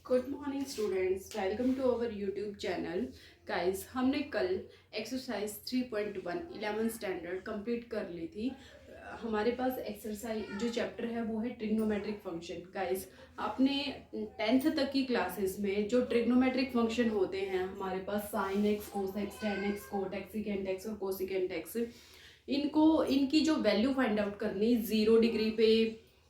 Good morning students, welcome to our YouTube channel. Guys, हमने कल exercise 3.1 11th standard complete कर ली थी। हमारे पास एक्सरसाइज जो चैप्टर है वो है ट्रिग्नोमेट्रिक फंक्शन। गाइस, आपने 10th तक की क्लासेस में जो ट्रिग्नोमेट्रिक फंक्शन होते हैं हमारे पास sine x, cos x, tan x, cot x, secant x और कोसिकेंड एक्स, इनकी जो वैल्यू फाइंड आउट करनी 0 डिग्री पे,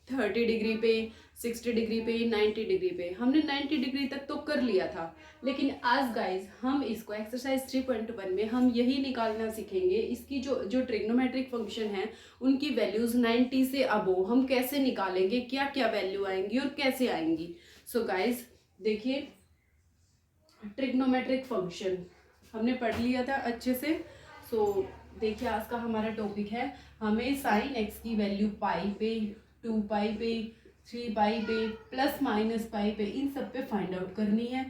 30 डिग्री पे, 60 डिग्री पे, 90 डिग्री पे, हमने 90 डिग्री तक तो कर लिया था। लेकिन आज गाइज हम इसको एक्सरसाइज 3.1 में हम यही निकालना सीखेंगे, इसकी जो जो ट्रिग्नोमेट्रिक फंक्शन है उनकी वैल्यूज 90 से अबो हम कैसे निकालेंगे, क्या क्या वैल्यू आएंगी और कैसे आएंगी। सो गाइज देखिए, ट्रिग्नोमेट्रिक फंक्शन हमने पढ़ लिया था अच्छे से। सो देखिए, आज का हमारा टॉपिक है, हमें साइन एक्स की वैल्यू पाई पे, 2 पाई पे, 3 पाई पे, प्लस माइनस पाई पे, इन सब पे फाइंड आउट करनी है।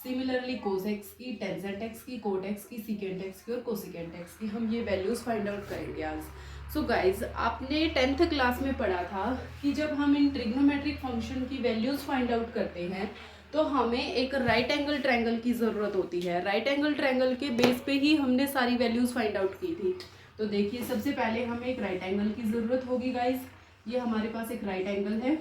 सिमिलरली कोस एक्स की, टेंजेंट एक्स की, कोट एक्स की, सिकेंड एक्स की और कोसिकेंड एक्स की हम ये वैल्यूज फाइंड आउट करेंगे आज। सो गाइज, आपने 10th क्लास में पढ़ा था कि जब हम इन ट्रिग्नोमेट्रिक फंक्शन की वैल्यूज फाइंड आउट करते हैं तो हमें एक राइट एंगल ट्रायंगल की ज़रूरत होती है। राइट एंगल ट्रायंगल के बेस पे ही हमने सारी वैल्यूज़ फाइंड आउट की थी। तो देखिए, सबसे पहले हमें एक राइट एंगल की ज़रूरत होगी गाइस। ये हमारे पास एक राइट एंगल है,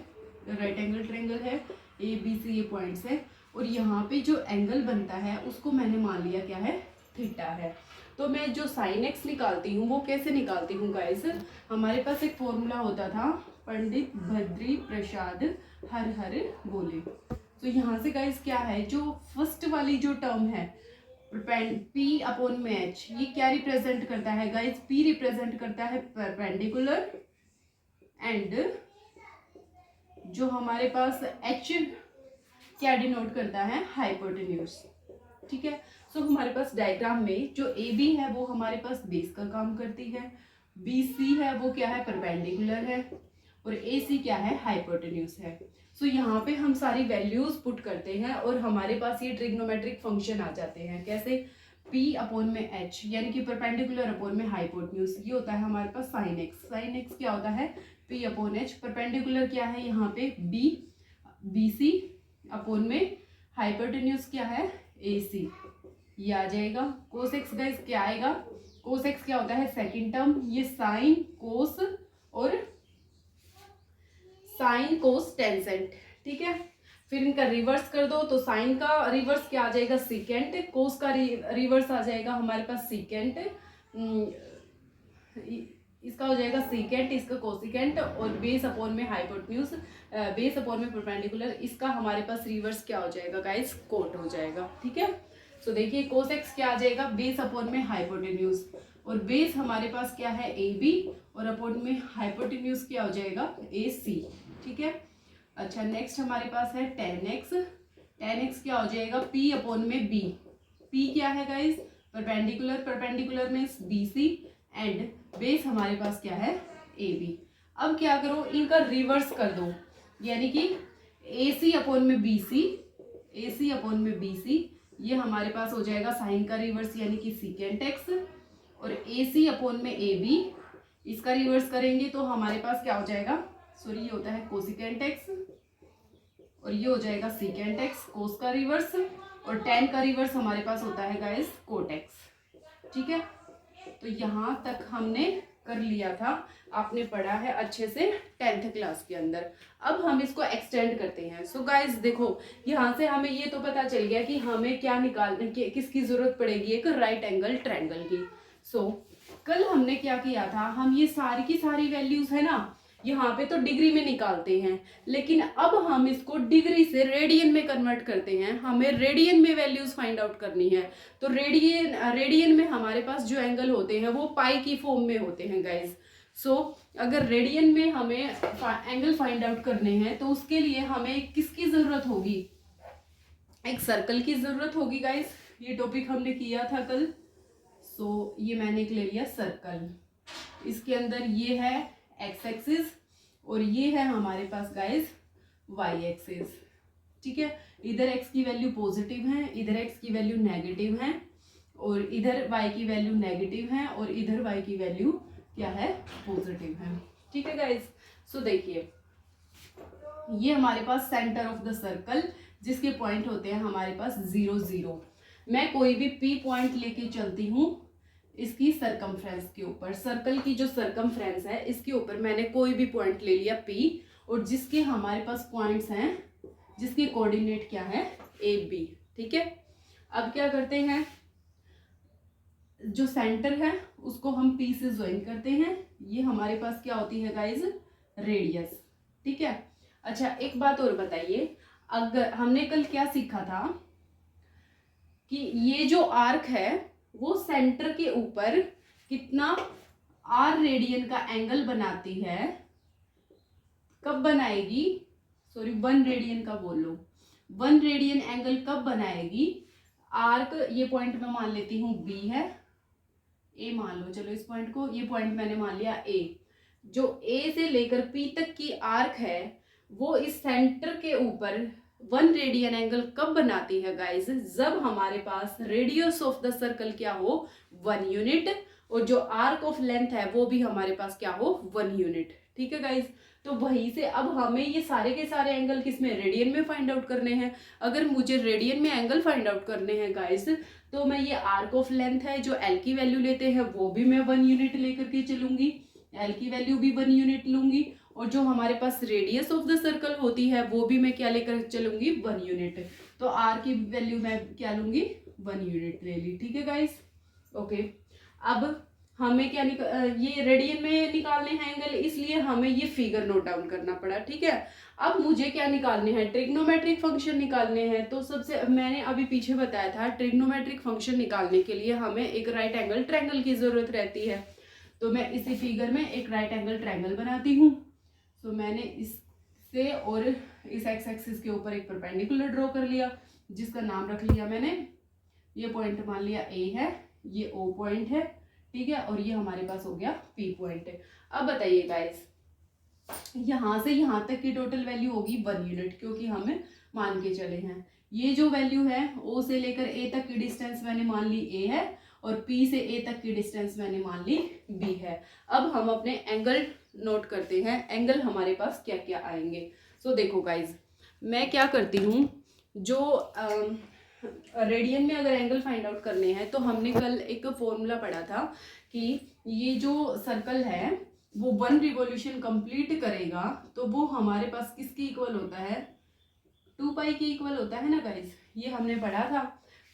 राइट एंगल ट्रायंगल है, ए बी सी ये पॉइंट्स है, और यहाँ पे जो एंगल बनता है उसको मैंने मान लिया क्या है, थीटा है। तो मैं जो साइन एक्स निकालती हूँ वो कैसे निकालती हूँ गाइस, हमारे पास एक फॉर्मूला होता था, पंडित भद्री प्रसाद हर हर बोले। तो यहाँ से गाइस क्या है, जो फर्स्ट वाली जो टर्म है P अपॉन में H, ये क्या रिप्रेजेंट करता है गाइस, P रिप्रेजेंट करता है परपेंडिकुलर, एंड जो हमारे पास H क्या डिनोट करता है, हाइपोटेन्यूज। ठीक है। सो हमारे पास डायग्राम में जो ए बी है वो हमारे पास बेस का काम करती है, बी सी है वो क्या है, परपेंडिकुलर है, और ए सी क्या है, हाइपोटेन्यूज है। सो यहाँ पे हम सारी वैल्यूज पुट करते हैं और हमारे पास ये ट्रिग्नोमेट्रिक फंक्शन आ जाते हैं। कैसे, P अपॉन में H यानी कि परपेंडिकुलर अपॉन में हाइपोटेन्यूज, ये होता है हमारे पास साइन एक्स। साइन एक्स क्या होता है, P अपॉन H, परपेंडिकुलर क्या है यहाँ पे B, BC अपॉन में हाइपोटेन्यूज क्या है, AC, ये आ जाएगा। कोस एक्स गाइस क्या आएगा, कोस एक्स क्या होता है, सेकंड टर्म, ये साइन कोस और साइन कोस टेंजेंट। ठीक है। फिर इनका रिवर्स कर दो तो साइन का रिवर्स क्या आ जाएगा, सीकेंट, कोस का रिवर्स आ जाएगा हमारे पास सीकेंट, इसका हो जाएगा सीकेंट, इसका कोसिकेंट, और बेस अपॉन में हाइपोटेन्यूज, बेस अपॉन में परपेंडिकुलर, इसका हमारे पास रिवर्स क्या हो जाएगा गाइस, कोट हो जाएगा। ठीक है। सो देखिए, कोस एक्स क्या आ जाएगा, बेस अपॉन में हाइपोटेन्यूज, और बेस हमारे पास क्या है, ए बी, और अपॉन में हाइपोटेन्यूज क्या हो जाएगा, ए सी। ठीक है। अच्छा, नेक्स्ट हमारे पास है टेन एक्स। टेन एक्स क्या हो जाएगा, पी अपॉन में बी। पी क्या है गाइस, परपेंडिकुलर, परपेंडिकुलर में बी सी, एंड बेस हमारे पास क्या है, ए बी। अब क्या करो, इनका रिवर्स कर दो, यानी कि ए सी अपॉन में बी सी, ए सी अपॉन में बी सी, ये हमारे पास हो जाएगा साइन का रिवर्स यानी कि सीकेंट एक्स, और ए सी अपॉन में ए बी, इसका रिवर्स करेंगे तो हमारे पास क्या हो जाएगा, सॉरी ये होता है कोसिकेंट एक्स, और ये हो जाएगा सीकेंट एक्स, कोस का रिवर्स, और टेन का रिवर्स हमारे पास होता है गाइस कोट एक्स। ठीक है। तो यहाँ तक हमने कर लिया था, आपने पढ़ा है अच्छे से 10th क्लास के अंदर। अब हम इसको एक्सटेंड करते हैं। सो गाइस देखो, यहाँ से हमें ये तो पता चल गया कि हमें क्या निकालने की, किसकी जरूरत पड़ेगी, एक राइट एंगल ट्रायंगल की। सो कल हमने क्या किया था, हम ये सारी की सारी वैल्यूज है ना, यहाँ पे तो डिग्री में निकालते हैं, लेकिन अब हम इसको डिग्री से रेडियन में कन्वर्ट करते हैं। हमें रेडियन में वैल्यूज फाइंड आउट करनी है। तो रेडियन में हमारे पास जो एंगल होते हैं वो पाई की फॉर्म में होते हैं गाइज। सो अगर रेडियन में हमें एंगल फाइंड आउट करने हैं तो उसके लिए हमें किसकी जरूरत होगी, एक सर्कल की जरूरत होगी गाइज। ये टॉपिक हमने किया था कल। सो ये मैंने एक ले लिया सर्कल, इसके अंदर ये है एक्स एक्सिस और ये है हमारे पास गाइस वाई एक्सिस। ठीक है। इधर एक्स की वैल्यू पॉजिटिव है, इधर एक्स की वैल्यू नेगेटिव है, और इधर वाई की वैल्यू नेगेटिव है, और इधर वाई की वैल्यू क्या है, पॉजिटिव है। ठीक है गाइस। सो देखिए, ये हमारे पास सेंटर ऑफ द सर्कल, जिसके पॉइंट होते हैं हमारे पास 0 0। मैं कोई भी P पॉइंट लेके चलती हूँ इसकी सरकमफ्रेंस के ऊपर, सर्कल की जो सरकमफ्रेंस है इसके ऊपर मैंने कोई भी पॉइंट ले लिया P, और जिसके हमारे पास पॉइंट्स हैं, जिसके कोऑर्डिनेट क्या है AB। ठीक है, अब क्या करते हैं, जो सेंटर है उसको हम P से ज्वाइन करते हैं। ये हमारे पास क्या होती है गाइज, रेडियस। ठीक है, अच्छा एक बात और बताइए, अगर हमने कल क्या सीखा था कि ये जो आर्क है वो सेंटर के ऊपर कितना R रेडियन का एंगल बनाती है, कब बनाएगी, सॉरी 1 रेडियन का बोल लो, 1 रेडियन एंगल कब बनाएगी। आर्क, ये पॉइंट मैं मान लेती हूँ B है, A मान लो, चलो इस पॉइंट को, ये पॉइंट मैंने मान लिया A। जो A से लेकर P तक की आर्क है वो इस सेंटर के ऊपर 1 रेडियन एंगल कब बनाती है गाइज, जब हमारे पास रेडियस ऑफ द सर्कल क्या हो 1 यूनिट, और जो आर्क ऑफ लेंथ है वो भी हमारे पास क्या हो 1 यूनिट। ठीक है गाइज, तो वहीं से अब हमें ये सारे के सारे एंगल किसमें, रेडियन में फाइंड आउट करने हैं। अगर मुझे रेडियन में एंगल फाइंड आउट करने हैं गाइज, तो मैं ये आर्क ऑफ लेंथ है जो एल की वैल्यू लेते हैं वो भी मैं 1 यूनिट लेकर के चलूंगी, एल की वैल्यू भी 1 यूनिट लूंगी, और जो हमारे पास रेडियस ऑफ द सर्कल होती है वो भी मैं क्या लेकर चलूंगी 1 यूनिट। तो आर की वैल्यू मैं क्या लूंगी 1 यूनिट ले ली। ठीक है गाइस, ओके। अब हमें क्या ये रेडियन में निकालने हैं एंगल, इसलिए हमें ये फिगर नोट डाउन करना पड़ा। ठीक है, अब मुझे क्या निकालने हैं, ट्रिग्नोमेट्रिक फंक्शन निकालने हैं। तो सबसे मैंने अभी पीछे बताया था, ट्रिग्नोमेट्रिक फंक्शन निकालने के लिए हमें एक राइट एंगल ट्रायंगल की जरूरत रहती है। तो मैं इसी फिगर में एक राइट एंगल ट्रायंगल बनाती हूँ। तो मैंने इससे और इस एक्स एक्सिस के ऊपर एक परपेंडिकुलर ड्रॉ कर लिया, जिसका नाम रख लिया मैंने, ये पॉइंट मान लिया A है, ये O पॉइंट है। ठीक है, और ये हमारे पास हो गया P पॉइंट है। अब बताइए गाइस, यहाँ से यहाँ तक की टोटल वैल्यू होगी 1 यूनिट, क्योंकि हमें मान के चले हैं ये जो वैल्यू है O से लेकर A तक की डिस्टेंस मैंने मान ली A है, और P से A तक की डिस्टेंस मैंने मान ली B है। अब हम अपने एंगल नोट करते हैं, एंगल हमारे पास क्या क्या आएंगे। सो देखो गाइज, मैं क्या करती हूँ, जो रेडियन में अगर एंगल फाइंड आउट करने हैं तो हमने कल एक फॉर्मूला पढ़ा था कि ये जो सर्कल है वो 1 रिवॉल्यूशन कंप्लीट करेगा तो वो हमारे पास किसके इक्वल होता है, 2 पाई के इक्वल होता है ना गाइज, ये हमने पढ़ा था।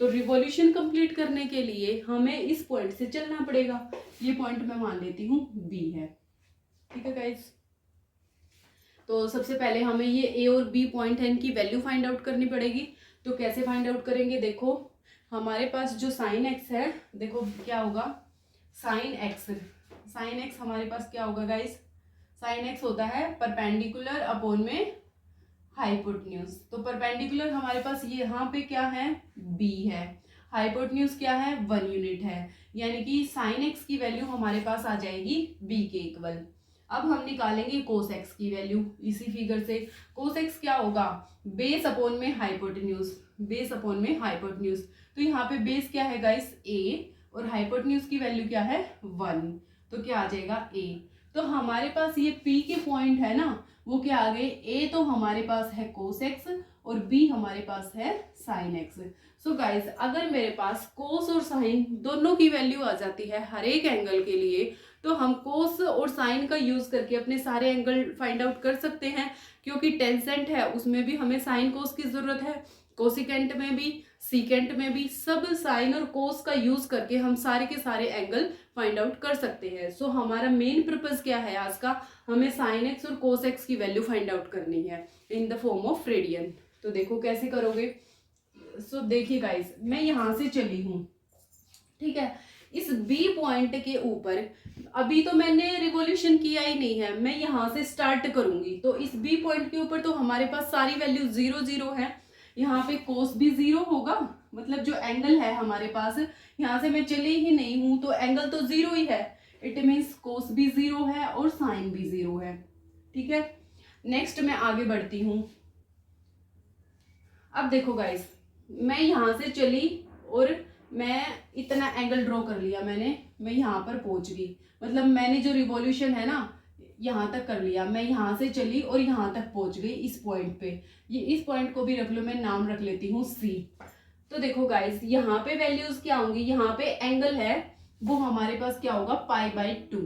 तो रिवॉल्यूशन कंप्लीट करने के लिए हमें इस पॉइंट से चलना पड़ेगा। ये पॉइंट मैं मान लेती हूँ B है। ठीक है गाइज, तो सबसे पहले हमें ये A और B पॉइंट है, इनकी वैल्यू फाइंड आउट करनी पड़ेगी। तो कैसे फाइंड आउट करेंगे, देखो हमारे पास जो साइन एक्स है, देखो क्या होगा साइन एक्स हमारे पास क्या होगा गाइज, साइन एक्स होता है परपेंडिकुलर अपॉन में हाइपोटेन्यूज। तो परपेंडिकुलर हमारे पास ये यहाँ पे क्या है B है, हाइपोटेन्यूज क्या है 1 यूनिट है, यानी कि साइन एक्स की वैल्यू हमारे पास आ जाएगी B के इक्वल। अब हम निकालेंगे कोस एक्स की वैल्यू इसी फिगर से। कोस एक्स क्या होगा, बेस अपॉन में हाइपोटेन्यूज, बेस अपॉन में हाइपोटेन्यूज। तो यहाँ पे बेस क्या है गाइस A, और हाइपोटेन्यूज की वैल्यू क्या है 1, तो क्या आ जाएगा A। तो हमारे पास ये P के पॉइंट है ना, वो क्या आ गए, A तो हमारे पास है कोस एक्स और B हमारे पास है साइन एक्स। सो गाइस, अगर मेरे पास कोस और साइन दोनों की वैल्यू आ जाती है हर एक एंगल के लिए, तो हम कोस और साइन का यूज करके अपने सारे एंगल फाइंड आउट कर सकते हैं। क्योंकि टेंसेंट है उसमें भी हमें साइन कोस की जरूरत है, कोसिकेंट में भी, सीकेंट में भी, सब साइन और कोस का यूज करके हम सारे के सारे एंगल फाइंड आउट कर सकते हैं। सो हमारा मेन पर्पस क्या है आज का, हमें साइन एक्स और कोस एक्स की वैल्यू फाइंड आउट करनी है in the form of radian. तो देखो कैसे करोगे। सो देखिए गाइस, मैं यहाँ से चली हूँ, ठीक है, इस B पॉइंट के ऊपर अभी तो मैंने रिवॉल्यूशन किया ही नहीं है, मैं यहाँ से स्टार्ट करूंगी। तो इस B पॉइंट के ऊपर तो हमारे पास सारी वैल्यू 0 0 है, यहाँ पे कोस भी 0 होगा, मतलब जो एंगल है हमारे पास, यहाँ से मैं चली ही नहीं हूँ तो एंगल तो 0 ही है, इट मीन्स कोस भी 0 है और साइन भी 0 है। ठीक है, नेक्स्ट मैं आगे बढ़ती हूँ। अब देखो गाइस, मैं यहाँ से चली और मैं इतना एंगल ड्रॉ कर लिया मैंने, मैं यहाँ पर पहुंच गई, मतलब मैंने जो रिवॉल्यूशन है ना यहाँ तक कर लिया, मैं यहाँ से चली और यहाँ तक पहुंच गई इस पॉइंट पे। ये इस पॉइंट को भी रख लो, मैं नाम रख लेती हूँ सी। तो देखो गाइस, यहाँ पे वैल्यूज क्या होंगी, यहाँ पे एंगल है वो हमारे पास क्या होगा, π/2।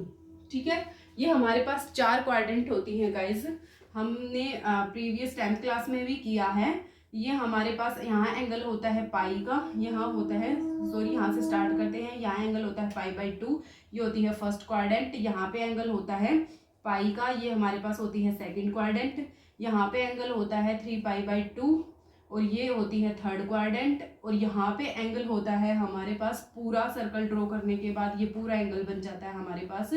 ठीक है, ये हमारे पास 4 क्वाड्रेंट होती हैं गाइस, हमने प्रीवियस 10th क्लास में भी किया है। ये हमारे पास यहाँ एंगल होता है पाई का, यहाँ होता है, सॉरी यहाँ से स्टार्ट करते हैं, यहाँ एंगल होता है π/2, ये होती है फर्स्ट क्वाड्रेंट। यहाँ पे एंगल होता है पाई का, ये हमारे पास होती है सेकंड क्वाड्रेंट। यहाँ पे एंगल होता है 3π/2 और ये होती है थर्ड क्वाड्रेंट। और यहाँ पे एंगल होता है हमारे पास, पूरा सर्कल ड्रॉ करने के बाद ये पूरा एंगल बन जाता है हमारे पास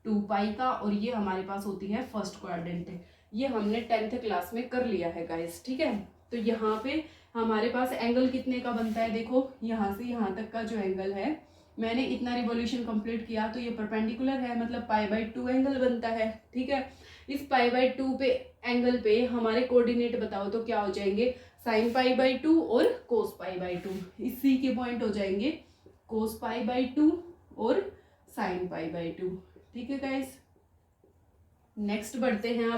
2π का, और ये हमारे पास होती है फर्स्ट क्वाड्रेंट। ये हमने 10th क्लास में कर लिया है गाइस। ठीक है, तो यहाँ पे हमारे पास एंगल कितने का बनता है, देखो यहाँ से यहाँ तक का जो एंगल है, मैंने इतना रिवॉल्यूशन कंप्लीट किया तो ये परपेंडिकुलर है, मतलब π/2 एंगल बनता है। ठीक है, इस π/2 पे एंगल पे हमारे कोऑर्डिनेट बताओ तो क्या हो जाएंगे, sin π/2 और cos π/2। इस सी के पॉइंट हो जाएंगे cos π/2 और sin π/2। ठीक है गाइस, नेक्स्ट बढ़ते हैं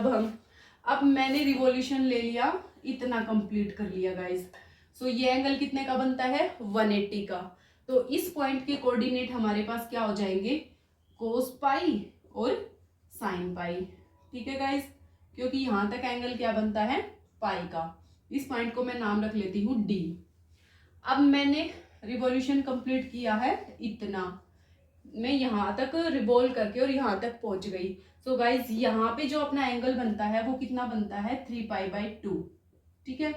अब मैंने रिवॉल्यूशन ले लिया, इतना कंप्लीट कर लिया गाइस। सो ये एंगल कितने का बनता है, 180 का। तो इस पॉइंट के कोऑर्डिनेट हमारे पास क्या हो जाएंगे, cos π और sin π। ठीक है गाइस, क्योंकि यहाँ तक एंगल क्या बनता है, पाई का। इस पॉइंट को मैं नाम रख लेती हूँ डी। अब मैंने रिवॉल्यूशन कंप्लीट किया है इतना, मैं यहाँ तक रिवॉल्व करके और यहाँ तक पहुंच गई। सो गाइज, यहाँ पे जो अपना एंगल बनता है वो कितना बनता है, 3π/2। ठीक है,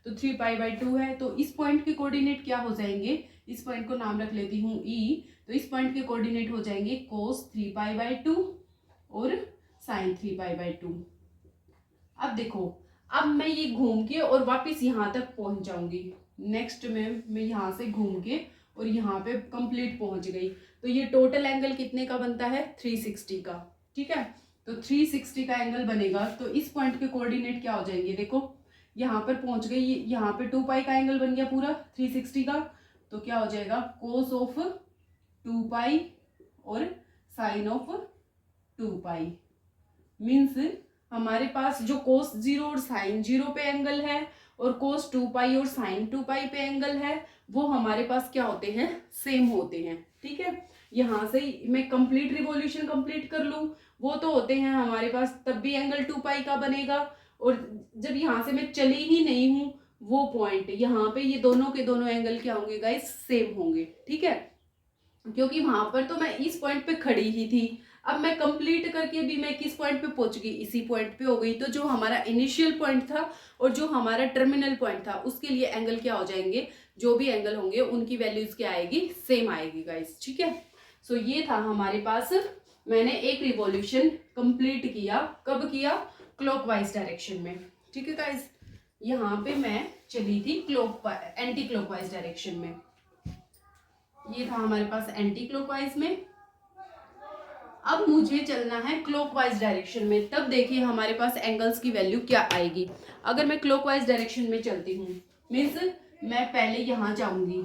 तो 3π/2 है, तो इस पॉइंट के कोऑर्डिनेट क्या हो जाएंगे, इस पॉइंट को नाम रख लेती हूँ ई। तो इस पॉइंट के कोऑर्डिनेट हो जाएंगे cos 3π/2 और sin 3π/2। अब देखो, अब मैं ये घूम के और वापस यहाँ तक पहुंच जाऊंगी। नेक्स्ट में मैं यहाँ से घूम के और यहाँ पे कंप्लीट पहुंच गई, तो ये टोटल एंगल कितने का बनता है, 360 का। ठीक है, तो 360 का एंगल बनेगा। तो इस पॉइंट के कोऑर्डिनेट क्या हो जाएंगे, देखो यहाँ पर पहुंच गई, यहाँ पे 2π का एंगल बन गया पूरा 360 का। तो क्या हो जाएगा, cos ऑफ 2π और sin ऑफ 2π। मीन्स हमारे पास जो cos 0 और sin 0 पे एंगल है और cos 2π और sin 2π पे एंगल है, वो हमारे पास क्या होते हैं, सेम होते हैं। ठीक है, यहाँ से मैं कंप्लीट रिवॉल्यूशन कंप्लीट कर लूँ, वो तो होते हैं हमारे पास, तब भी एंगल 2π का बनेगा। और जब यहाँ से मैं चली ही नहीं हूँ, वो पॉइंट यहाँ पे ये दोनों के दोनों एंगल क्या होंगे गाइस, सेम होंगे। ठीक है, क्योंकि वहां पर तो मैं इस पॉइंट पे खड़ी ही थी, अब मैं कंप्लीट करके भी मैं किस पॉइंट पे पहुंच गई, इसी पॉइंट पे हो गई। तो जो हमारा इनिशियल पॉइंट था और जो हमारा टर्मिनल पॉइंट था, उसके लिए एंगल क्या हो जाएंगे, जो भी एंगल होंगे उनकी वैल्यूज क्या आएगी, सेम आएगी गाइस। ठीक है, सो ये था हमारे पास, मैंने एक रिवॉल्यूशन कंप्लीट किया, कब किया, क्लॉकवाइज डायरेक्शन में। ठीक है गाइस, यहाँ पे मैं चली थी एंटी क्लॉकवाइज डायरेक्शन में, ये था हमारे पास एंटी क्लॉकवाइज में। अब मुझे चलना है क्लॉकवाइज डायरेक्शन में, तब देखिए हमारे पास एंगल्स की वैल्यू क्या आएगी। अगर मैं क्लॉकवाइज डायरेक्शन में चलती हूँ, मीन्स मैं पहले यहाँ जाऊंगी।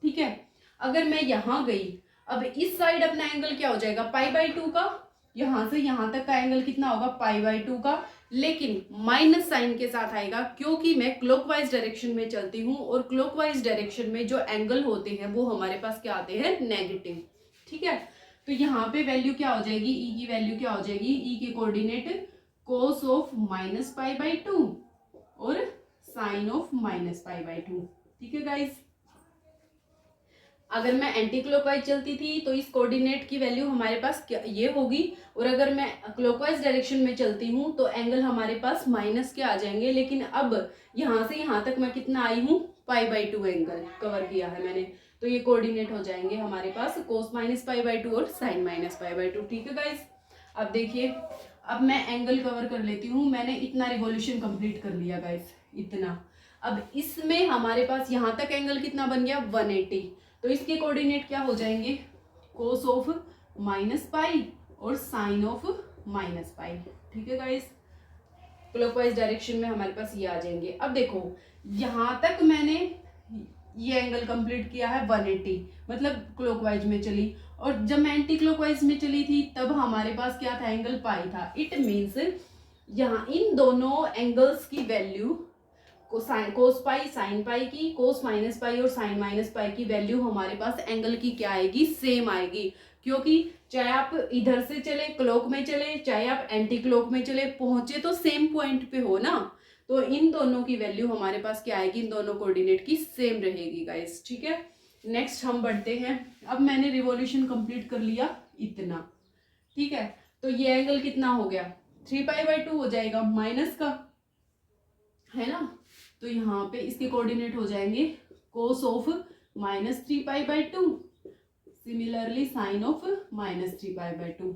ठीक है, अगर मैं यहाँ गई, अब इस साइड अपना एंगल क्या हो जाएगा, π/2 का। यहाँ से यहाँ तक का एंगल कितना होगा, π/2 का, लेकिन माइनस साइन के साथ आएगा, क्योंकि मैं क्लॉकवाइज डायरेक्शन में चलती हूँ और क्लॉकवाइज डायरेक्शन में जो एंगल होते हैं वो हमारे पास क्या आते हैं, नेगेटिव। ठीक है, तो यहाँ पे वैल्यू क्या हो जाएगी, ई की वैल्यू क्या हो जाएगी, ई के कोऑर्डिनेट cos ऑफ -π/2 और साइन ऑफ -π/2। ठीक है गाइस, अगर मैं एंटी क्लॉकवाइज चलती थी तो इस कोऑर्डिनेट की वैल्यू हमारे पास क्या ये होगी, और अगर मैं क्लॉकवाइज डायरेक्शन में चलती हूँ तो एंगल हमारे पास माइनस के आ जाएंगे। लेकिन अब यहाँ से यहाँ तक मैं कितना आई हूँ, π/2 एंगल कवर किया है मैंने, तो ये कोऑर्डिनेट हो जाएंगे हमारे पास cos -π/2 और sin -π/2। ठीक है गाइस, अब देखिए, अब मैं एंगल कवर कर लेती हूँ, मैंने इतना रिवॉल्यूशन कंप्लीट कर लिया गाइस, इतना। अब इसमें हमारे पास यहाँ तक एंगल कितना बन गया, 180। तो इसके कोऑर्डिनेट क्या हो जाएंगे, cos ऑफ -π और साइन ऑफ -π। ठीक है गाइस, क्लॉकवाइज डायरेक्शन में हमारे पास ये आ जाएंगे। अब देखो, यहाँ तक मैंने ये एंगल कंप्लीट किया है 180, मतलब क्लॉकवाइज में चली। और जब मैं एंटी क्लॉकवाइज में चली थी तब हमारे पास क्या था, एंगल पाई था। इट मीन्स यहाँ इन दोनों एंगल्स की वैल्यू कोस पाई साइन पाई की, कोस माइनस पाई और साइन माइनस पाई की वैल्यू हमारे पास एंगल की क्या आएगी, सेम आएगी। क्योंकि चाहे आप इधर से चले क्लॉक में चले, चाहे आप एंटी क्लॉक में चले, पहुंचे तो सेम पॉइंट पे हो ना। तो इन दोनों की वैल्यू हमारे पास क्या आएगी, इन दोनों कोऑर्डिनेट की सेम रहेगी गाइस, ठीक है। नेक्स्ट हम बढ़ते हैं। अब मैंने रिवॉल्यूशन कंप्लीट कर लिया इतना, ठीक है। तो ये एंगल कितना हो गया, 3π/2 हो जाएगा माइनस का, है ना। तो यहाँ पे इसके कोऑर्डिनेट हो जाएंगे cos of -3π/2, similarly sine of -3π/2।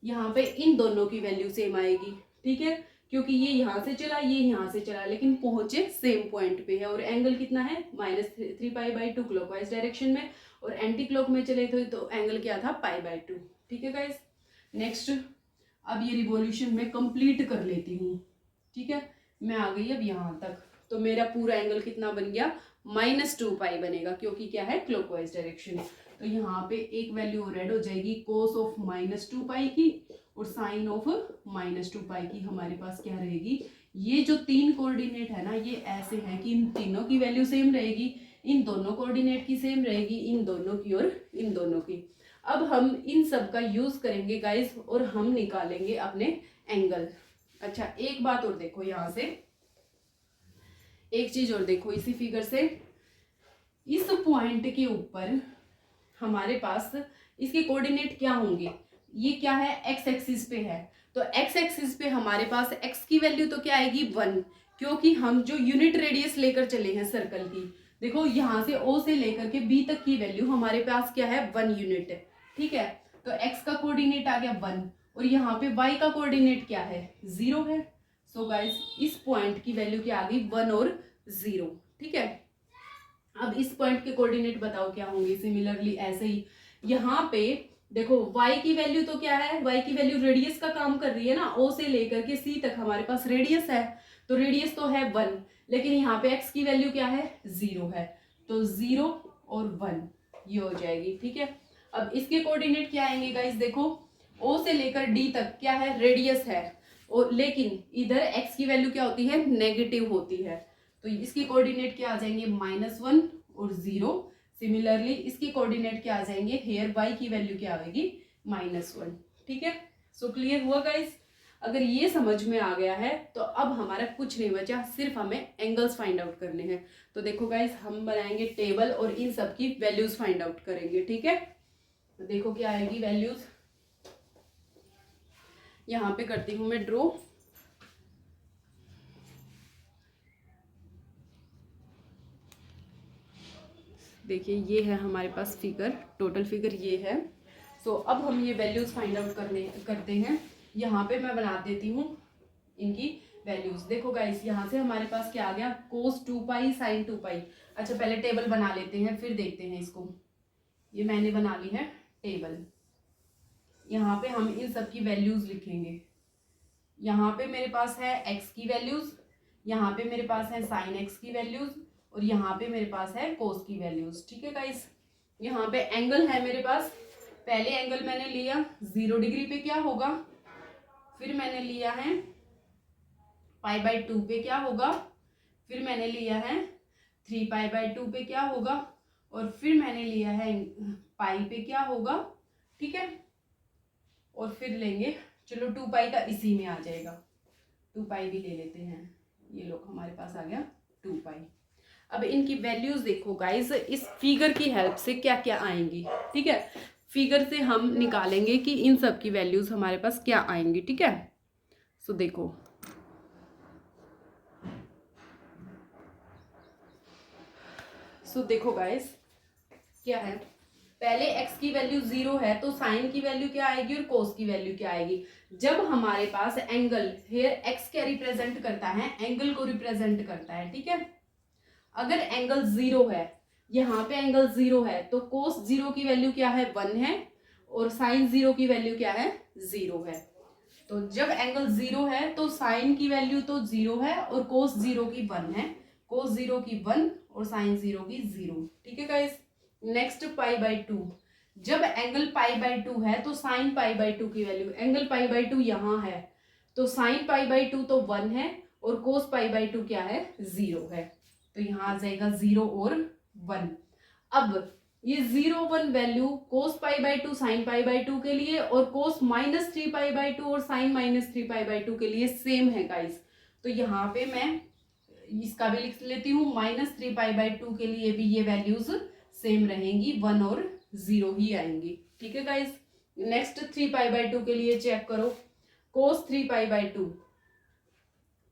यहाँ पे इन दोनों की वैल्यू सेम आएगी, ठीक है। क्योंकि ये यहाँ से चला, ये यहाँ से चला, लेकिन पहुंचे सेम पॉइंट पे है। और एंगल कितना है, -3π/2 क्लॉकवाइज डायरेक्शन में, और एंटी क्लॉक में चले तो एंगल क्या था, π/2, ठीक है गाइस। नेक्स्ट, अब ये रिवॉल्यूशन में कंप्लीट कर लेती हूँ, ठीक है। मैं आ गई अब यहाँ तक, तो मेरा पूरा एंगल कितना बन गया, -2π बनेगा, क्योंकि क्या है, क्लॉकवाइज डायरेक्शन। तो यहाँ पे एक वैल्यू और ऐड हो जाएगी कोस ऑफ -2π की, और साइन ऑफ -2π की हमारे पास क्या रहेगी। ये जो तीन कोऑर्डिनेट है ना, ये ऐसे हैं कि इन तीनों की वैल्यू सेम रहेगी, इन दोनों कोऑर्डिनेट की सेम रहेगी, इन दोनों की और इन दोनों की। अब हम इन सब का यूज करेंगे गाइस, और हम निकालेंगे अपने एंगल। अच्छा, एक बात और देखो, यहाँ से एक चीज और देखो, इसी फिगर से इस पॉइंट के ऊपर हमारे पास इसके कोऑर्डिनेट क्या होंगे, ये क्या है, एक्स एक्सिस पे है। तो एक्स एक्सिस पे हमारे पास एक्स की वैल्यू तो क्या आएगी, 1, क्योंकि हम जो यूनिट रेडियस लेकर चले हैं सर्कल की, देखो यहाँ से ओ से लेकर के बी तक की वैल्यू हमारे पास क्या है, 1 यूनिट है, ठीक है। तो एक्स का कोऑर्डिनेट आ गया 1, और यहाँ पे वाई का कोऑर्डिनेट क्या है, 0 है। सो गाइस, इस पॉइंट की वैल्यू क्या आ गई, 1 और 0, ठीक है। अब इस पॉइंट के कोऑर्डिनेट बताओ क्या होंगे। सिमिलरली ऐसे ही यहाँ पे देखो, y की वैल्यू तो क्या है, y की वैल्यू रेडियस का काम कर रही है ना, o से लेकर के c तक हमारे पास रेडियस है, तो रेडियस तो है 1, लेकिन यहाँ पे x की वैल्यू क्या है, 0 है। तो 0 और 1 ये हो जाएगी, ठीक है। अब इसके कोऑर्डिनेट क्या आएंगे गाइस, देखो o से लेकर d तक क्या है, रेडियस है, और लेकिन इधर x की वैल्यू क्या होती है, नेगेटिव होती है। तो इसके कोऑर्डिनेट क्या आ जाएंगे, -1 और 0। सिमिलरली इसके कोऑर्डिनेट क्या आ जाएंगे, हेयर y की वैल्यू क्या आएगी, -1, ठीक है। सो क्लियर हुआ गाइस। अगर ये समझ में आ गया है तो अब हमारा कुछ नहीं बचा, सिर्फ हमें एंगल्स फाइंड आउट करने हैं। तो देखो गाइस, हम बनाएंगे टेबल और इन सब की वैल्यूज फाइंड आउट करेंगे, ठीक है। तो देखो क्या आएगी वैल्यूज, यहाँ पे करती हूँ मैं ड्रॉ। देखिए ये है हमारे पास फिगर, टोटल फिगर ये है। सो अब हम ये वैल्यूज फाइंड आउट करते हैं। यहाँ पे मैं बना देती हूँ इनकी वैल्यूज। देखो गाइस, यहाँ से हमारे पास क्या आ गया, cos 2π sin 2π। अच्छा, पहले टेबल बना लेते हैं फिर देखते हैं इसको। ये मैंने बना ली है टेबल। यहाँ पे हम इन सब की वैल्यूज लिखेंगे। यहाँ पे मेरे पास है x की वैल्यूज, यहाँ पे मेरे पास है sin x की वैल्यूज, और यहाँ पे मेरे पास है कोस की वैल्यूज, ठीक है गाइस। यहाँ पे एंगल है मेरे पास, पहले एंगल मैंने लिया 0 डिग्री पे क्या होगा, फिर मैंने लिया है π/2 पे क्या होगा, फिर मैंने लिया है 3π/2 पे क्या होगा, और फिर मैंने लिया है पाई पे क्या होगा, ठीक है। और फिर लेंगे, चलो 2π का इसी में आ जाएगा, 2π भी ले लेते हैं। ये लो हमारे पास आ गया 2π। अब इनकी वैल्यूज देखो गाइस, इस फिगर की हेल्प से क्या क्या आएंगी, ठीक है। फिगर से हम निकालेंगे कि इन सब की वैल्यूज हमारे पास क्या आएंगी, ठीक है। सो देखो, देखो गाइस क्या है, पहले x की वैल्यू 0 है तो साइन की वैल्यू क्या आएगी और कोस की वैल्यू क्या आएगी। जब हमारे पास एंगल, हेयर x क्या रिप्रेजेंट करता है, एंगल को रिप्रेजेंट करता है, ठीक है। अगर एंगल 0 है, यहाँ पे एंगल 0 है, तो कोस 0 की वैल्यू क्या है, 1 है, और साइन 0 की वैल्यू क्या है, 0 है। तो जब एंगल 0 है तो साइन की वैल्यू तो 0 है और कोस 0 की 1 है, कोस 0 की 1 और साइन 0 की 0। ठीक है गाइस। नेक्स्ट पाई बाई 2, जब एंगल पाई बाई 2 है तो साइन पाई बाई 2 की वैल्यू, एंगल पाई बाई 2 यहाँ है तो साइन पाई बाई 2 तो 1 है और कोस पाई बाई 2 क्या है, 0 है। तो यहाँ आ जाएगा 0 और 1। अब ये 0 1 value cos pi by 2 sine pi by 2 के लिए और कोस माइनस 3 पाई बाई 2 और साइन माइनस 3 पाई बाई 2 के लिए सेम है गाइस। तो यहाँ पे मैं इसका भी लिख लेती हूँ, माइनस 3 पाई बाई 2 के लिए भी ये वैल्यूज सेम रहेंगी, 1 और 0 ही आएंगी। ठीक है गाइस। नेक्स्ट 3 पाई बाई 2 के लिए चेक करो, कोस 3 पाई बाई 2,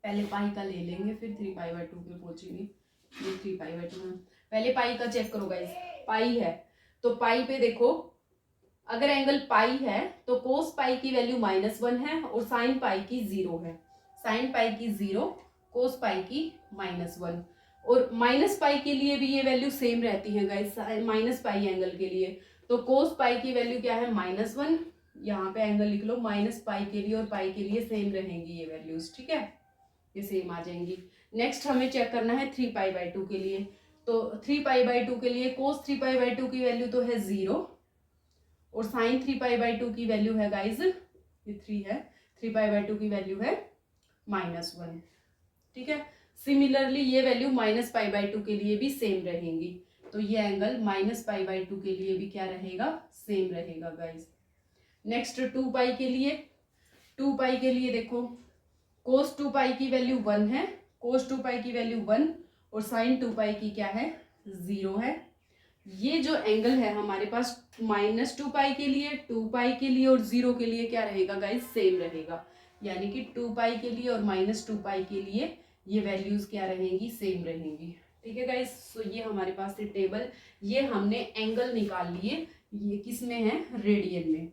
पहले पाई का ले लेंगे फिर 3 पाई बाई 2 पे पहुंचेंगे। ये 3 पाई बाई 2 पहले पाई का चेक करो गाइस। पाई है तो पाई पे देखो, अगर एंगल पाई है तो कोस पाई की वैल्यू -1 है और साइन पाई की 0 है। साइन पाई की 0, कोस पाई की -1, और माइनस पाई के लिए भी ये वैल्यू सेम रहती है गाइस, माइनस पाई एंगल के लिए। तो कोस पाई की वैल्यू क्या है, -1, यहाँ पे एंगल लिख लो, माइनस पाई के लिए और पाई के लिए सेम रहेंगी ये वैल्यूज। ठीक है, ये सेम आ जाएंगी। नेक्स्ट हमें चेक करना है 3 पाई बाई 2 के लिए। तो 3 पाई बाई 2 के लिए कोस 3 पाई बाई 2 की वैल्यू तो है 0 और साइन 3 पाई बाई 2 की वैल्यू है गाइज, ये 3 है, 3 पाई बाई 2 की वैल्यू है -1। ठीक है, सिमिलरली ये वैल्यू माइनस पाई बाई 2 के लिए भी सेम रहेंगी। तो ये एंगल माइनस पाई बाई 2 के लिए भी क्या रहेगा, सेम रहेगा गाइज। नेक्स्ट 2 पाई के लिए, 2 पाई के लिए देखो, कोस 2 पाई की वैल्यू 1 है, कोस 2 पाई की वैल्यू 1 और साइन 2 पाई की क्या है, 0 है। ये जो एंगल है हमारे पास -2 पाई के लिए, 2 पाई के लिए और 0 के लिए क्या रहेगा गाइज, सेम रहेगा। यानी कि 2 पाई के लिए और -2 पाई के लिए ये वैल्यूज क्या रहेंगी, सेम रहेंगी। ठीक है गाइज। सो ये हमारे पास है टेबल, ये हमने एंगल निकाल लिए, ये किस में है, रेडियन में।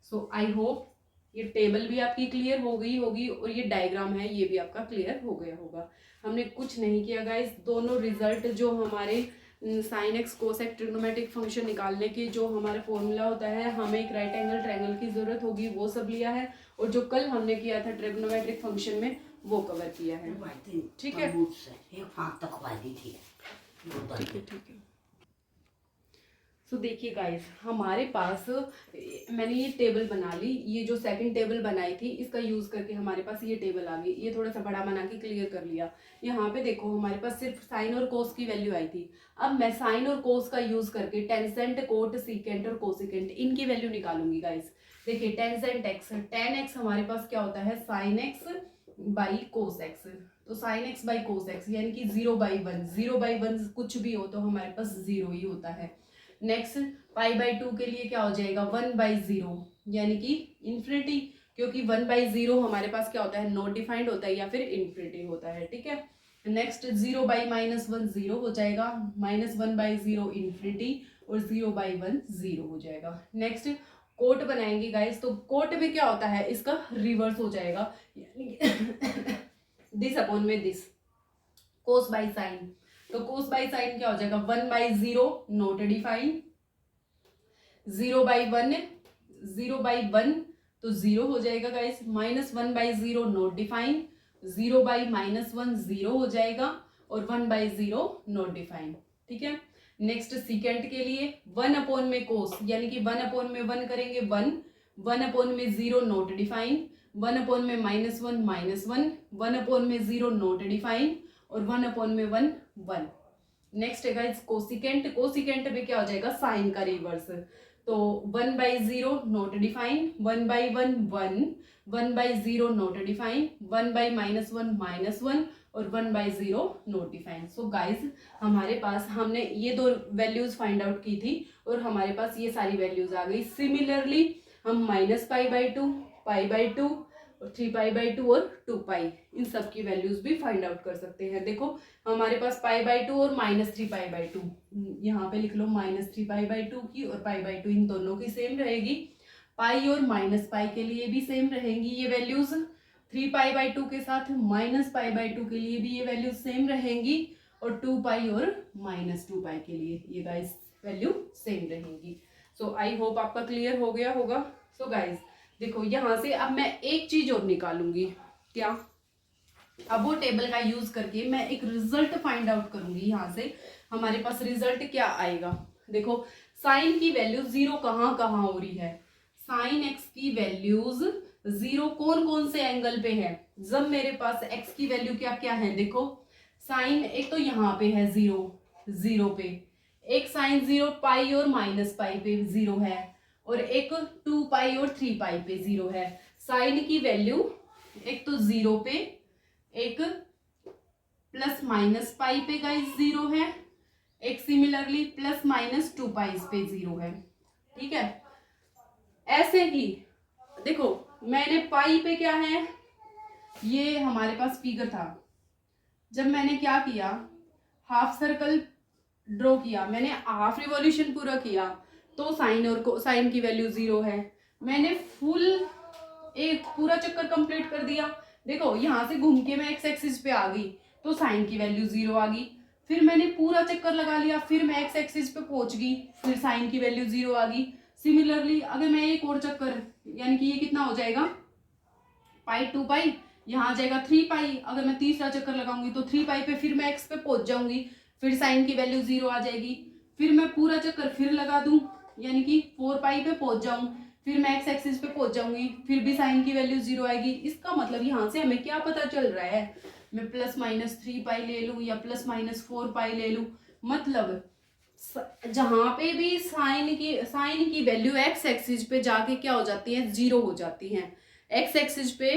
सो आई होप ये टेबल भी आपकी क्लियर हो गई होगी और ये डायग्राम है ये भी आपका क्लियर हो गया होगा। हमने कुछ नहीं किया गाइस, दोनों रिजल्ट जो हमारे sine x cosec trigonometric function निकालने के जो हमारा फॉर्मूला होता है, हमें एक राइट एंगल ट्रायंगल की जरूरत होगी, वो सब लिया है। और जो कल हमने किया था ट्रिग्नोमेट्रिक फंक्शन में वो कवर किया है। ठीक है, ठीक है। तो देखिए गाइस, हमारे पास मैंने ये टेबल बना ली, ये जो सेकंड टेबल बनाई थी इसका यूज करके हमारे पास ये टेबल आ गई। ये थोड़ा सा बड़ा बना के क्लियर कर लिया। यहाँ पे देखो हमारे पास सिर्फ साइन और कोस की वैल्यू आई थी। अब मैं साइन और कोस का यूज करके टेंसेंट, कोट, सीकेंट और कोसिकेंट इनकी वैल्यू निकालूंगी गाइस। देखिए टेंसेंट एक्स, टेन एक्स हमारे पास क्या होता है, sine x by cos x. तो sine x by cos x यानी कि 0/1, 0/1 कुछ भी हो तो हमारे पास 0 ही होता है। नेक्स्ट पाई बाई 2 के लिए क्या हो जाएगा, 1/0 यानी कि इन्फिनिटी, क्योंकि 1/0 हमारे पास क्या होता है, नॉट डिफाइंड होता है या फिर इन्फिनिटी होता है। ठीक है, नेक्स्ट 0/-1 0 हो जाएगा, -1/0 इन्फिनिटी और 0/1 0 हो जाएगा। नेक्स्ट कोट बनाएंगे गाइस, तो कोट में क्या होता है, इसका रिवर्स हो जाएगा, यानी दिस अपॉन में दिस, कोस बाई साइन। तो कोस बाई साइन क्या हो जाएगा, 1/0 नॉट डिफाइंड, 0/1, 0/1 तो 0 हो जाएगा गाइस, -1/0 नॉट डिफाइंड, 0/-1 0 हो जाएगा और 1/0 नॉट डिफाइंड। ठीक है, नेक्स्ट सीकेंट के लिए 1 अपॉन में कोस, यानी कि 1 अपॉन में 1 करेंगे 1, 1 अपॉन में 0 नॉट डिफाइंड, 1 अपॉन में -1 -1, 1 अपॉन में 0 नॉट डिफाइंड और 1 अपॉन में 1 1। नेक्स्ट है गाइस कोसिकेंट, कोसिकेंट में क्या हो जाएगा, साइन का रिवर्स। तो 1/0 नॉट डिफाइंड, 1/1 1, 1/0 नॉट डिफाइंड, 1/-1 -1 और 1/0 नॉट डिफाइंड। सो गाइस हमारे पास हमने ये दो वैल्यूज फाइंड आउट की थी और हमारे पास ये सारी वैल्यूज आ गई। सिमिलरली हम -π/2, π/2 और 3π/2 और 2π इन सब की वैल्यूज भी फाइंड आउट कर सकते हैं। देखो हमारे पास π/2 और -3π/2, यहाँ पे लिख लो -3π/2 की और π/2 इन दोनों की सेम रहेगी। पाई और -π के लिए भी सेम रहेंगी ये वैल्यूज, 3π/2 के साथ -π/2 के लिए भी ये वैल्यूज सेम रहेंगी और 2π और -2π के लिए ये गाइस वैल्यू सेम रहेंगी। सो आई होप आपका क्लियर हो गया होगा। सो गाइस देखो यहाँ से अब मैं एक चीज और निकालूंगी, क्या, अब वो टेबल का यूज करके मैं एक रिजल्ट फाइंड आउट करूंगी। यहाँ से हमारे पास रिजल्ट क्या आएगा, देखो साइन की वैल्यू जीरो कहाँ कहाँ हो रही है। साइन एक्स की वैल्यूज जीरो कौन कौन से एंगल पे है, जब मेरे पास एक्स की वैल्यू क्या क्या है, देखो साइन एक तो यहाँ पे है जीरो, जीरो पे एक साइन जीरो पाई और माइनस पाई पे जीरो है, और एक 2 पाई और 3 पाई पे जीरो है। साइन की वैल्यू एक तो जीरो पे, एक प्लस माइनस पाई पे गाइस जीरो है, एक सिमिलरली प्लस माइनस 2 पाई पे जीरो है। ठीक है, ऐसे ही देखो मैंने पाई पे क्या है, ये हमारे पास फिगर था, जब मैंने क्या किया हाफ सर्कल ड्रॉ किया, मैंने हाफ रिवॉल्यूशन पूरा किया तो साइन और साइन की वैल्यू जीरो है। मैंने फुल एक पूरा चक्कर कंप्लीट कर दिया, देखो यहाँ से घूम के मैं एक्स एक्सिस पे आ गई तो साइन की वैल्यू जीरो आ गई। फिर मैंने पूरा चक्कर लगा लिया, फिर मैं एक्स एक्सिस पे पहुंच गई, फिर साइन की वैल्यू जीरो आ गई। सिमिलरली अगर मैं एक और चक्कर, यानी कि ये कितना हो जाएगा पाई 2 पाई, यहाँ आ जाएगा 3 पाई। अगर मैं तीसरा चक्कर लगाऊंगी तो 3 पाई पे फिर मैं एक्स पे पहुंच जाऊंगी, फिर साइन की वैल्यू जीरो आ जाएगी। फिर मैं पूरा चक्कर फिर लगा दूं, यानी कि 4 पाई पे पहुंच जाऊं, फिर मैं एक्स एक्सिस पे पहुंच जाऊंगी, फिर भी साइन की वैल्यू जीरो आएगी। इसका मतलब यहाँ से हमें क्या पता चल रहा है, मैं प्लस माइनस 3 पाई ले लूं या प्लस माइनस 4 पाई ले लूं, मतलब जहां पे भी साइन की वैल्यू एक्स एक्सिस पे जाके क्या हो जाती है, जीरो हो जाती है। एक्स एक्सिस पे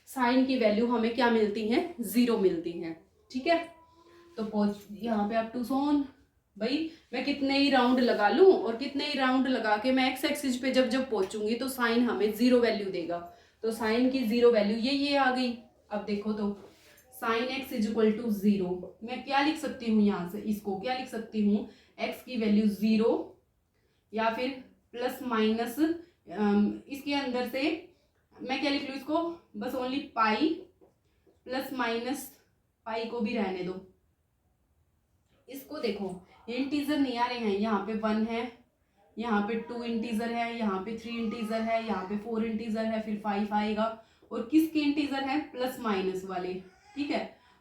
साइन की वैल्यू हमें क्या मिलती है, जीरो मिलती है। ठीक है, तो यहाँ पे आप टू सोन भाई मैं कितने ही राउंड लगा लूं और कितने ही राउंड लगा के मैं एक्स एक्सिस पे जब जब पहुंचूंगी तो साइन हमें जीरो वैल्यू देगा। तो साइन की जीरो वैल्यू ये आ गई। अब देखो तो sine x is equal to zero, मैं क्या लिख सकती हूँ, यहाँ से इसको क्या लिख सकती हूँ, एक्स की वैल्यू जीरो या फिर प्लस माइनस इसके अंदर से मैं क्या लिख लूँ इसको, बस only pi plus minus pi को भी रहने दो। इसको देखो इंटीजर नहीं आ रहे हैं, यहाँ पे 1 है, यहाँ पे 2 इंटीजर है, यहाँ पे 3 इंटीजर है, यहाँ पे 4 इंटीजर है, फिर 5 आएगा, और किसके इंटीजर है, प्लस माइनस वाले। ठीक है,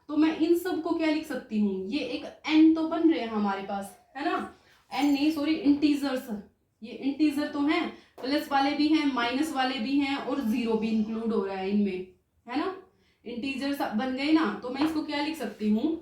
तो मैं इन सब को क्या लिख सकती हूँ, ये एक एन तो बन रहे हैं हमारे पास, है ना, एन नहीं सॉरी इंटीजर्स, ये इंटीजर तो हैं, प्लस वाले भी हैं माइनस वाले भी हैं और जीरो भी इंक्लूड हो रहा है इनमें, है ना, इंटीजर्स बन गए ना। तो मैं इसको क्या लिख सकती हूँ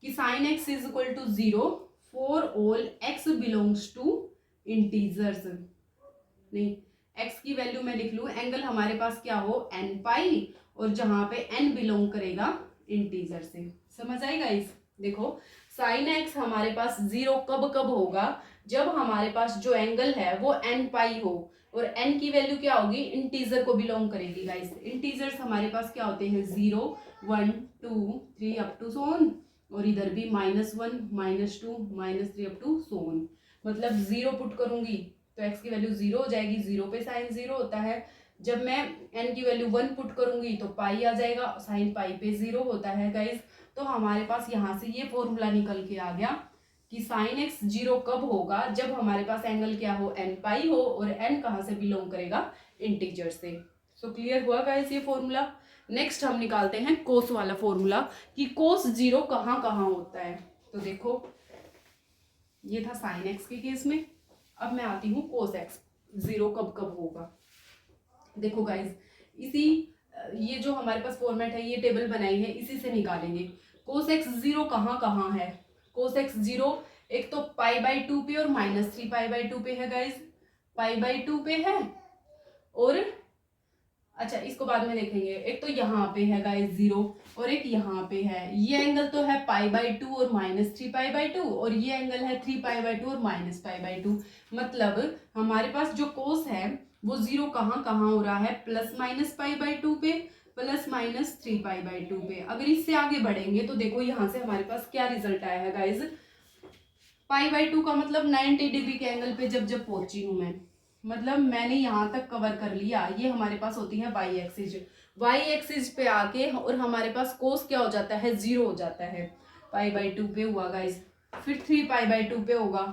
कि sine x is equal to zero for all x belongs to integers. नहीं, एक्स की वैल्यू मैं लिख लूँ, एंगल हमारे पास क्या हो एन पाई, और जहां पे एन बिलोंग करेगा इंटीजर से। समझ आएगा इस, देखो साइन एक्स हमारे पास जीरो कब कब होगा, जब हमारे पास जो एंगल है वो एन पाई हो, और एन की वैल्यू क्या होगी, इंटीजर को बिलोंग करेगी गाइस। इंटीजर्स हमारे पास क्या होते हैं, 0 1 2 3 अप टू सोन, और इधर भी -1 -2 -3 अप टू सोन। मतलब 0 पुट करूंगी तो x की वैल्यू 0 हो जाएगी, 0 पे साइन 0 होता है। जब मैं n की वैल्यू 1 पुट करूंगी तो पाई आ जाएगा, साइन पाई पे 0 होता है गाइस। तो हमारे पास यहाँ से ये फॉर्मूला निकल के आ गया कि साइन एक्स 0 कब होगा, जब हमारे पास एंगल क्या हो n पाई हो, और n कहाँ से बिलोंग करेगा, इंटीजर से। सो क्लियर हुआ गाइस ये फॉर्मूला। नेक्स्ट हम निकालते हैं कोस वाला फॉर्मूला कि कोस 0 कहाँ कहाँ होता है। तो देखो ये था साइन एक्स के केस में, अब मैं आती हूँ कोस एक्स 0 कब कब होगा। देखो गाइज इसी ये जो हमारे पास फॉर्मेट है, ये टेबल बनाई है, इसी से निकालेंगे कोस एक्स 0 कहाँ कहाँ है। कोस एक्स 0 एक तो π/2 पे और -3 π/2 पे है गाइज, π/2 पे है, और अच्छा इसको बाद में देखेंगे, एक तो यहाँ पे है गाइस 0 और एक यहाँ पे है। ये एंगल तो है π/2 और -3 π/2, और ये एंगल है 3 π/2 और -π/2। मतलब हमारे पास जो कोस है वो 0 कहाँ कहाँ हो रहा है, ±π/2 पे, ±3 π/2 पे। अगर इससे आगे बढ़ेंगे तो देखो यहाँ से हमारे पास क्या रिजल्ट आया है गाइज, π/2 का मतलब 90 डिग्री के एंगल पे जब जब पहुंची हूँ मैं, मतलब मैंने यहाँ तक कवर कर लिया। ये हमारे पास होती है वाई एक्सिस, वाई एक्सिस पे आके और हमारे पास कोस क्या हो जाता है, 0 हो जाता है। π/2 पे हुआ गाइज, फिर 3 π/2 पे होगा,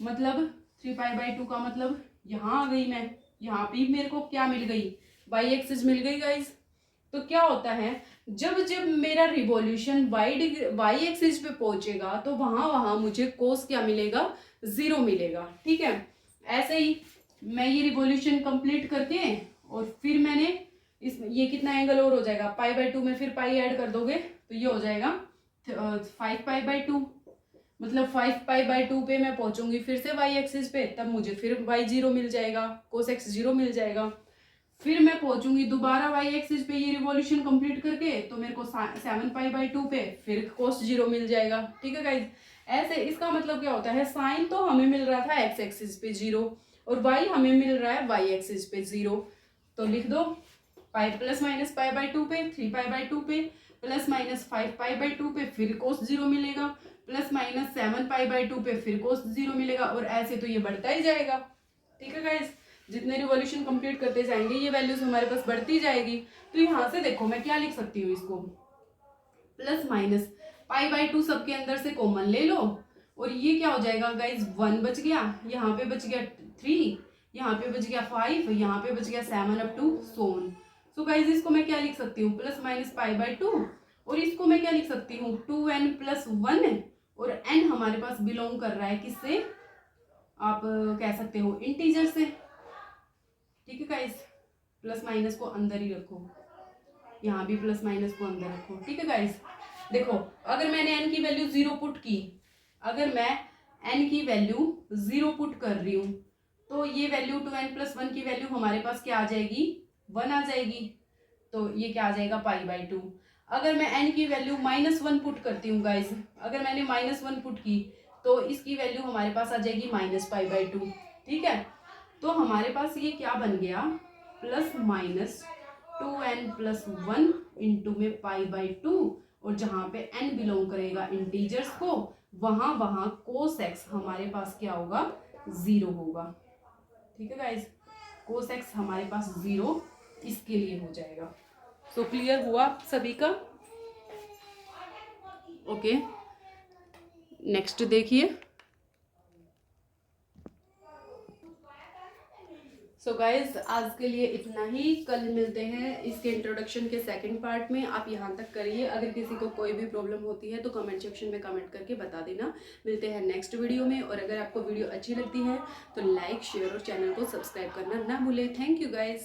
मतलब 3 π/2 का मतलब यहाँ आ गई मैं, यहाँ पे मेरे को क्या मिल गई, वाई एक्सिस मिल गई गाइज। तो क्या होता है, जब जब मेरा रिवॉल्यूशन वाई एक्सिस पे पहुंचेगा तो वहां वहां मुझे कोस क्या मिलेगा, 0 मिलेगा। ठीक है, ऐसे ही मैं ये रिवॉल्यूशन कंप्लीट करके और फिर मैंने इसमें ये कितना एंगल और हो जाएगा, पाई/2 में फिर पाई ऐड कर दोगे तो ये हो जाएगा 5π/2। मतलब 5π/2 पे मैं पहुंचूंगी फिर से वाई एक्सिस पे, तब मुझे फिर y0 मिल जाएगा, कोस x 0 मिल जाएगा। फिर मैं पहुंचूंगी दोबारा वाई एक्सिस पे ये रिवॉल्यूशन कंप्लीट करके, तो मेरे को 7π/2 पे फिर कोस 0 मिल जाएगा। ठीक है गाइज, ऐसे इसका मतलब क्या होता है, साइन तो हमें मिल रहा था x एक्सिस पे 0 और y हमें मिल रहा है y एक्सिस पे 0। तो लिख दो पाई ±π/2 पे 3π/2 पे ±5π/2 पे फिर कोस 0 मिलेगा, ±7π/2 पे फिर कोस 0 मिलेगा, और ऐसे तो ये बढ़ता ही जाएगा। ठीक है गाइज, जितने रिवॉल्यूशन कंप्लीट करते जाएंगे ये वैल्यूज हमारे पास बढ़ती जाएगी। तो यहाँ से देखो मैं क्या लिख सकती हूँ, इसको ±π/2 सबके अंदर से कॉमन ले लो, और ये क्या हो जाएगा गाइज, 1 बच गया, यहाँ पे बच गया 3, यहाँ पे बच गया 5, यहाँ पे बच गया 7 up to so on। So guys इसको मैं क्या लिख सकती हूँ, ±π/2, और इसको मैं क्या लिख सकती हूँ 2n+1, और n हमारे पास बिलोंग कर रहा है किससे, आप कह सकते हो इंटीजर से। ठीक है गाइज, प्लस माइनस को अंदर ही रखो, यहाँ भी प्लस माइनस को अंदर रखो। ठीक है गाइज, देखो अगर मैंने n की वैल्यू 0 पुट की, अगर मैं n की वैल्यू 0 पुट कर रही हूँ तो ये वैल्यू 2n+1 की वैल्यू हमारे पास क्या आ जाएगी, 1 आ जाएगी। तो ये क्या आ जाएगा π/2। अगर मैं n की वैल्यू -1 पुट करती हूँ गाइज, अगर मैंने -1 पुट की तो इसकी वैल्यू हमारे पास आ जाएगी -π/2। ठीक है, तो हमारे पास ये क्या बन गया, ±2n+1 इंटू में π/2, और जहाँ पे n बिलोंग करेगा इंटीजर्स को वहां वहां कोस x हमारे पास क्या होगा, 0 होगा। ठीक है गाइज, कोस x हमारे पास 0 इसके लिए हो जाएगा। सो क्लियर हुआ सभी का? ओके, नेक्स्ट देखिए। सो गाइज आज के लिए इतना ही, कल मिलते हैं इसके इंट्रोडक्शन के सेकंड पार्ट में। आप यहाँ तक करिए, अगर किसी को कोई भी प्रॉब्लम होती है तो कमेंट सेक्शन में कमेंट करके बता देना। मिलते हैं नेक्स्ट वीडियो में, और अगर आपको वीडियो अच्छी लगती है तो लाइक शेयर और चैनल को सब्सक्राइब करना ना भूलें। Thank you guys.